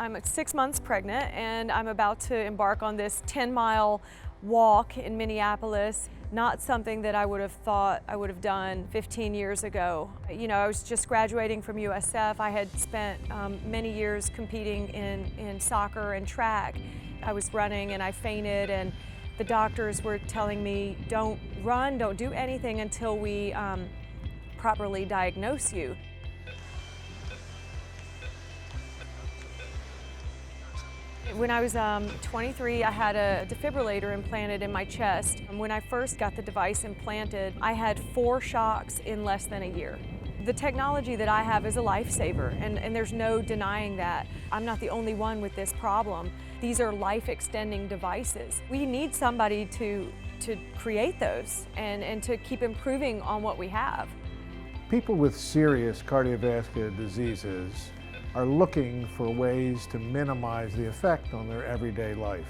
I'm 6 months pregnant and I'm about to embark on this 10-mile walk in Minneapolis. Not something that I would have thought I would have done 15 years ago. You know, I was just graduating from USF. I had spent many years competing in soccer and track. I was running and I fainted, and the doctors were telling me, don't run, don't do anything until we properly diagnose you. When I was 23, I had a defibrillator implanted in my chest. When I first got the device implanted, I had 4 shocks in less than a year. The technology that I have is a lifesaver, and there's no denying that. I'm not the only one with this problem. These are life-extending devices. We need somebody to create those and to keep improving on what we have. People with serious cardiovascular diseases are looking for ways to minimize the effect on their everyday life.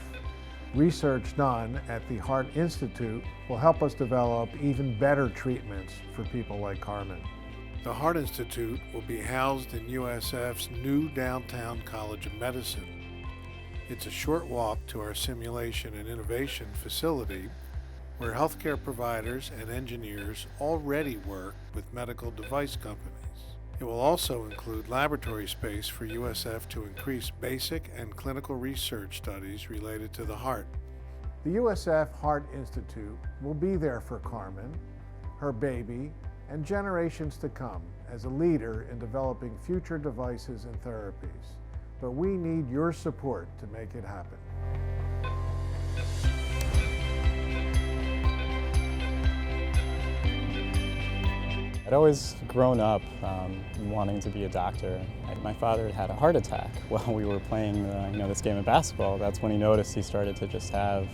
Research done at the Heart Institute will help us develop even better treatments for people like Carmen. The Heart Institute will be housed in USF's new downtown College of Medicine. It's a short walk to our simulation and innovation facility, where healthcare providers and engineers already work with medical device companies. It will also include laboratory space for USF to increase basic and clinical research studies related to the heart. The USF Heart Institute will be there for Carmen, her baby, and generations to come as a leader in developing future devices and therapies. But we need your support to make it happen. I'd always grown up wanting to be a doctor. My father had a heart attack while we were playing this game of basketball. That's when he noticed he started to just have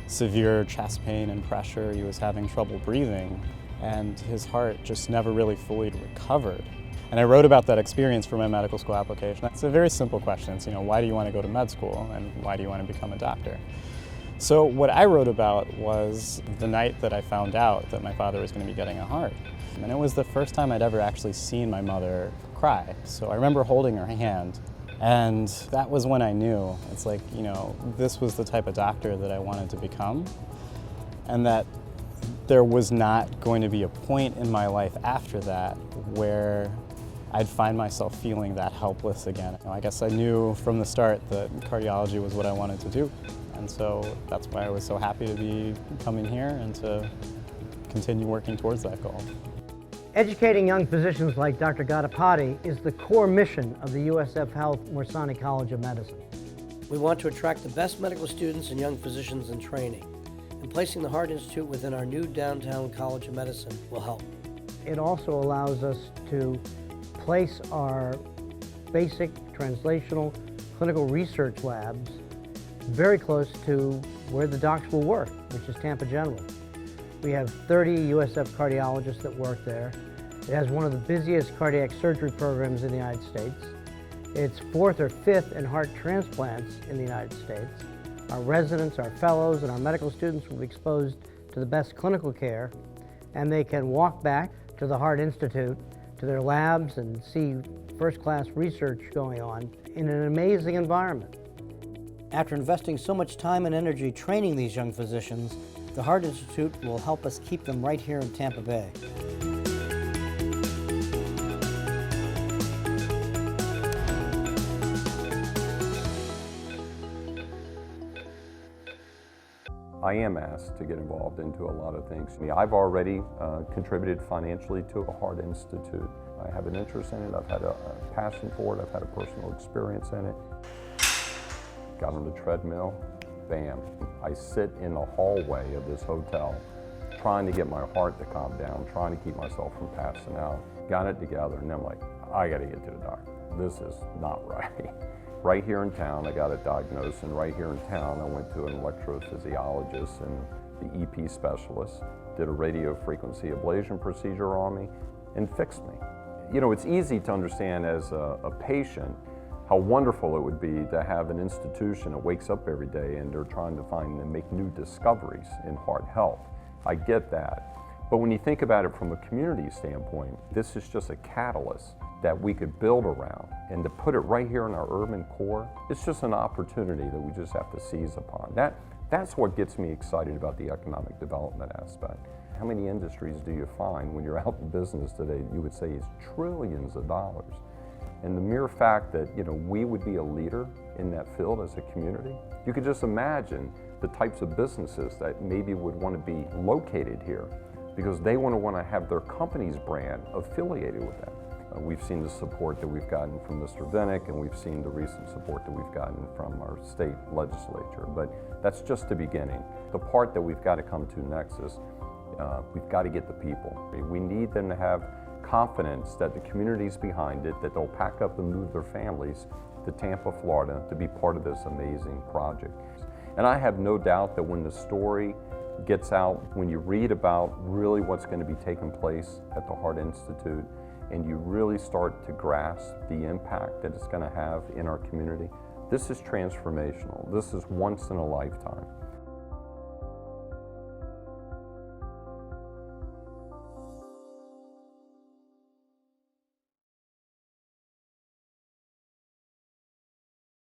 severe chest pain and pressure. He was having trouble breathing, and his heart just never really fully recovered. And I wrote about that experience for my medical school application. It's a very simple question. It's, why do you want to go to med school, and why do you want to become a doctor? So what I wrote about was the night that I found out that my father was going to be getting a heart. And it was the first time I'd ever actually seen my mother cry. So I remember holding her hand, and that was when I knew. It's like, this was the type of doctor that I wanted to become, and that there was not going to be a point in my life after that where I'd find myself feeling that helpless again. I guess I knew from the start that cardiology was what I wanted to do. And so that's why I was so happy to be coming here and to continue working towards that goal. Educating young physicians like Dr. Gadapaty is the core mission of the USF Health Morsani College of Medicine. We want to attract the best medical students and young physicians in training, and placing the Heart Institute within our new downtown College of Medicine will help. It also allows us to place our basic translational clinical research labs very close to where the docs will work, which is Tampa General. We have 30 USF cardiologists that work there. It has one of the busiest cardiac surgery programs in the United States. It's 4th or 5th in heart transplants in the United States. Our residents, our fellows, and our medical students will be exposed to the best clinical care, and they can walk back to the Heart Institute, to their labs, and see first-class research going on in an amazing environment. After investing so much time and energy training these young physicians, the Heart Institute will help us keep them right here in Tampa Bay. I am asked to get involved into a lot of things. I've already contributed financially to a Heart Institute. I have an interest in it, I've had a passion for it, I've had a personal experience in it. Got on the treadmill, bam. I sit in the hallway of this hotel trying to get my heart to calm down, trying to keep myself from passing out. Got it together, and I'm like, I gotta get to the doctor. This is not right. Right here in town, I got it diagnosed, and right here in town, I went to an electrophysiologist and the EP specialist, did a radio frequency ablation procedure on me, and fixed me. It's easy to understand as a patient how wonderful it would be to have an institution that wakes up every day and they're trying to find and make new discoveries in heart health. I get that. But when you think about it from a community standpoint, this is just a catalyst that we could build around. And to put it right here in our urban core, it's just an opportunity that we just have to seize upon. That's what gets me excited about the economic development aspect. How many industries do you find when you're out in business today, you would say is trillions of dollars? And the mere fact that we would be a leader in that field as a community, you could just imagine the types of businesses that maybe would want to be located here because they want to have their company's brand affiliated with them. We've seen the support that we've gotten from Mr. Vinnick, and we've seen the recent support that we've gotten from our state legislature, but that's just the beginning. The part that we've got to come to next is we've got to get the people. We need them to have confidence that the community's behind it, that they'll pack up and move their families to Tampa, Florida to be part of this amazing project. And I have no doubt that when the story gets out, when you read about really what's going to be taking place at the Heart Institute, and you really start to grasp the impact that it's going to have in our community, this is transformational. This is once in a lifetime.